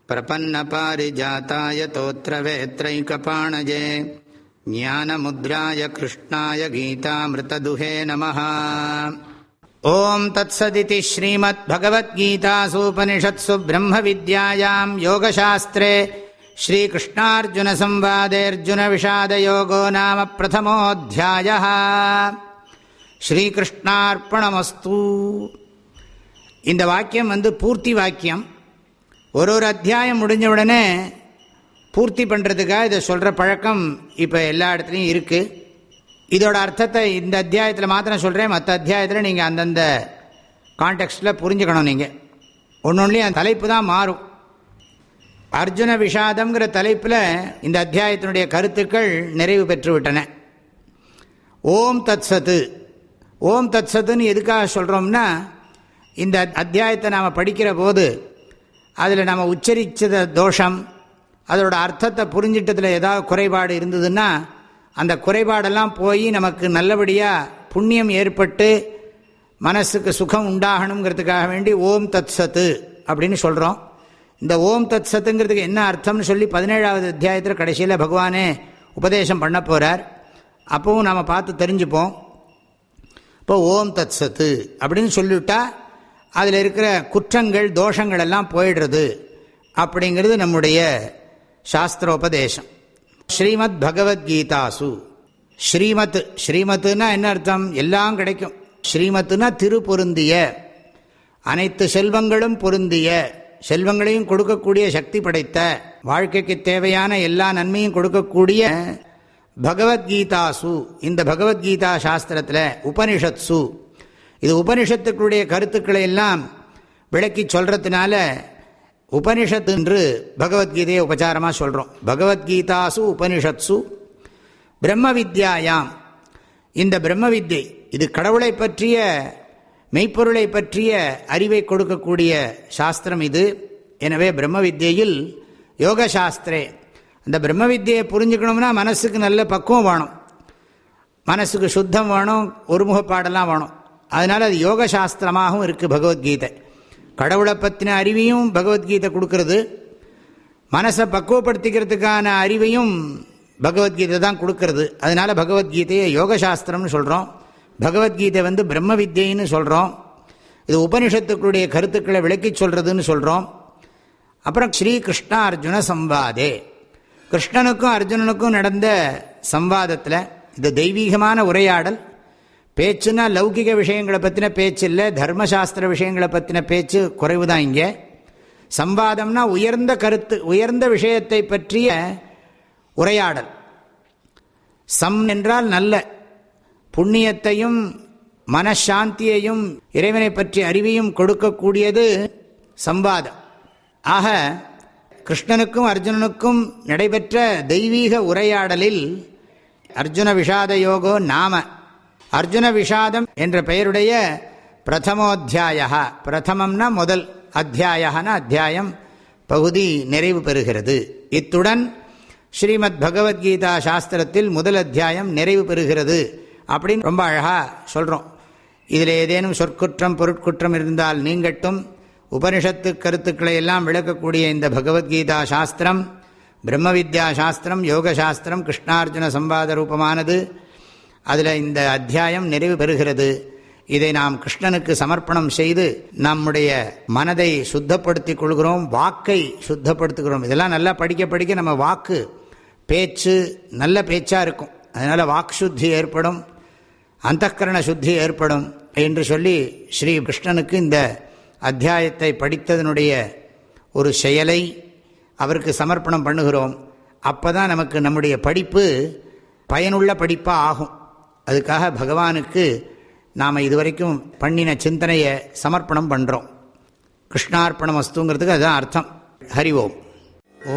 பிரபன்னபாரிஜாதாய தோத்ரவேத்ரைகபாணஜே ஞானமுத்ராய கிருஷ்ணாய கீதாமிருததுஹே நமः. ஓம் தத்சதிதி ஸ்ரீமத்பகவத்கீதாசூபனிஷத்சு பிரம்மவித்யாயாம் யோகசாஸ்திரே ஸ்ரீகிருஷ்ணார்ஜுனசம்வாதே அர்ஜுனவிஷாதயோகோ நாம பிரதமோऽத்தியாயः. ஸ்ரீகிருஷ்ணார்ப்பணமஸ்து. இந்த வாக்கியம் பூர்த்தி வாக்கியம். ஒரு அத்தியாயம் முடிஞ்ச உடனே பூர்த்தி பண்ணுறதுக்காக இதை சொல்கிற பழக்கம் இப்போ எல்லா இடத்துலையும் இருக்குது. இதோட அர்த்தத்தை இந்த அத்தியாயத்தில் மாத்திரம் சொல்கிறேன், மற்ற அத்தியாயத்தில் நீங்கள் அந்தந்த கான்டெக்ஸ்டில் புரிஞ்சுக்கணும். நீங்கள் ஒன்றுலேயும் அந்த தலைப்பு தான் மாறும். அர்ஜுன விஷாதம்ங்கிற தலைப்பில் இந்த அத்தியாயத்தினுடைய கருத்துக்கள் நிறைவு பெற்றுவிட்டன. ஓம் தத் சத்து. ஓம் தத் சத்துன்னு எதுக்காக சொல்கிறோம்னா, இந்த அத்தியாயத்தை நாம் படிக்கிற போது அதில் நம்ம உச்சரித்த தோஷம், அதோட அர்த்தத்தை புரிஞ்சிட்டதில் ஏதாவது குறைபாடு இருந்ததுன்னா அந்த குறைபாடெல்லாம் போய் நமக்கு நல்லபடியாக புண்ணியம் ஏற்பட்டு மனசுக்கு சுகம் உண்டாகணுங்கிறதுக்காக வேண்டி ஓம் தத் சத்து அப்படின்னு சொல்கிறோம். இந்த ஓம் தத் சத்துங்கிறதுக்கு என்ன அர்த்தம்னு சொல்லி 17வது அத்தியாயத்தில் கடைசியில் பகவானே உபதேசம் பண்ண போகிறார். அப்போவும் நாம் பார்த்து தெரிஞ்சுப்போம். இப்போ ஓம் தத் சத்து அப்படின்னு சொல்லிவிட்டா அதில் இருக்கிற குற்றங்கள் தோஷங்கள் எல்லாம் போயிடுறது அப்படிங்கிறது நம்முடைய சாஸ்திரோபதேசம். ஸ்ரீமத் பகவத்கீதாசு. ஸ்ரீமத், ஸ்ரீமத்துன்னா என்ன அர்த்தம்? எல்லாம் கிடைக்கும். ஸ்ரீமத்துனா திரு பொருந்திய, அனைத்து செல்வங்களும் பொருந்திய, செல்வங்களையும் கொடுக்கக்கூடிய சக்தி படைத்த, வாழ்க்கைக்கு தேவையான எல்லா நன்மையும் கொடுக்கக்கூடிய பகவத்கீதாசு. இந்த பகவத்கீதா சாஸ்திரத்தில் உபனிஷத்சு, இது உபனிஷத்துக்களுடைய கருத்துக்களை எல்லாம் விளக்கி சொல்கிறதுனால உபனிஷத்து என்று பகவத்கீதையை உபச்சாரமாக சொல்கிறோம். பகவத்கீதாசு உபனிஷத்சு. பிரம்ம வித்யாயாம், இந்த பிரம்ம வித்யை இது கடவுளை பற்றிய, மெய்ப்பொருளை பற்றிய அறிவை கொடுக்கக்கூடிய சாஸ்திரம் இது. எனவே பிரம்ம வித்யில் யோக சாஸ்திரே, அந்த பிரம்ம வித்யை புரிஞ்சுக்கணும்னா மனசுக்கு நல்ல பக்குவம் வேணும், மனசுக்கு சுத்தம் வேணும், ஒருமுகப்பாடெல்லாம் வேணும். அதனால் அது யோக சாஸ்திரமாகவும் இருக்குது பகவத்கீதை. கடவுளை பற்றின அறிவையும் பகவத்கீதை கொடுக்கறது, மனசை பக்குவப்படுத்திக்கிறதுக்கான அறிவையும் பகவத்கீதை தான் கொடுக்கறது. அதனால் பகவத்கீதையை யோக சாஸ்திரம்னு சொல்கிறோம். பகவத்கீதை பிரம்ம வித்யைன்னு சொல்கிறோம். இது உபனிஷத்துக்களுடைய கருத்துக்களை விளக்கி சொல்கிறதுன்னு சொல்கிறோம். அப்புறம் ஸ்ரீகிருஷ்ண அர்ஜுன சம்வாதே, கிருஷ்ணனுக்கும் அர்ஜுனனுக்கும் நடந்த சம்வாதத்தில் இது தெய்வீகமான உரையாடல். பேச்சுன்னா லௌகிக விஷயங்களை பற்றின பேச்சு இல்லை, தர்மசாஸ்திர விஷயங்களை பற்றின பேச்சு குறைவு தான் இங்கே. சம்வாதம்னா உயர்ந்த கருத்து, உயர்ந்த விஷயத்தை பற்றிய உரையாடல். சம் என்றால் நல்ல, புண்ணியத்தையும் மனசாந்தியையும் இறைவனை பற்றிய அறிவையும் கொடுக்கக்கூடியது சம்வாதம். ஆக கிருஷ்ணனுக்கும் அர்ஜுனனுக்கும் நடைபெற்ற தெய்வீக உரையாடலில் அர்ஜுன விஷாத யோகோ நாம, அர்ஜுன விஷாதம் என்ற பெயருடைய பிரதமோத்தியாய, பிரதமம்னா முதல், அத்தியாயனா அத்தியாயம் பகுதி நிறைவு பெறுகிறது. இத்துடன் ஸ்ரீமத் பகவத்கீதா சாஸ்திரத்தில் முதல் அத்தியாயம் நிறைவு பெறுகிறது அப்படின்னு ரொம்ப அழகாக சொல்கிறோம். இதில் ஏதேனும் சொற்குற்றம் பொருட்குற்றம் இருந்தால் நீங்கட்டும். உபனிஷத்து கருத்துக்களை எல்லாம் விளக்கக்கூடிய இந்த பகவத்கீதா சாஸ்திரம் பிரம்ம வித்யா சாஸ்திரம், யோக சாஸ்திரம், கிருஷ்ணார்ஜுன சம்வாத ரூபமானது. அதில் இந்த அத்தியாயம் நிறைவு பெறுகிறது. இதை நாம் கிருஷ்ணனுக்கு சமர்ப்பணம் செய்து நம்முடைய மனதை சுத்தப்படுத்திக் கொள்கிறோம், வாக்கை சுத்தப்படுத்துகிறோம். இதெல்லாம் நல்லா படிக்க படிக்க நம்ம வாக்கு பேச்சு நல்ல பேச்சாக இருக்கும். அதனால் வாக் சுத்தி ஏற்படும், அந்தக்கரண சுத்தி ஏற்படும் என்று சொல்லி ஸ்ரீ கிருஷ்ணனுக்கு இந்த அத்தியாயத்தை படித்ததனுடைய ஒரு செயலை அவருக்கு சமர்ப்பணம் பண்ணுகிறோம். அப்போ தான் நமக்கு நம்முடைய படிப்பு பயனுள்ள படிப்பாக ஆகும். அதுக்காக பகவானுக்கு நாம் இதுவரைக்கும் பண்ணின சிந்தனையை சமர்ப்பணம் பண்ணுறோம். கிருஷ்ணார்ப்பணம் வஸ்துங்கிறதுக்கு அதுதான் அர்த்தம். ஹரி ஓம். ஓ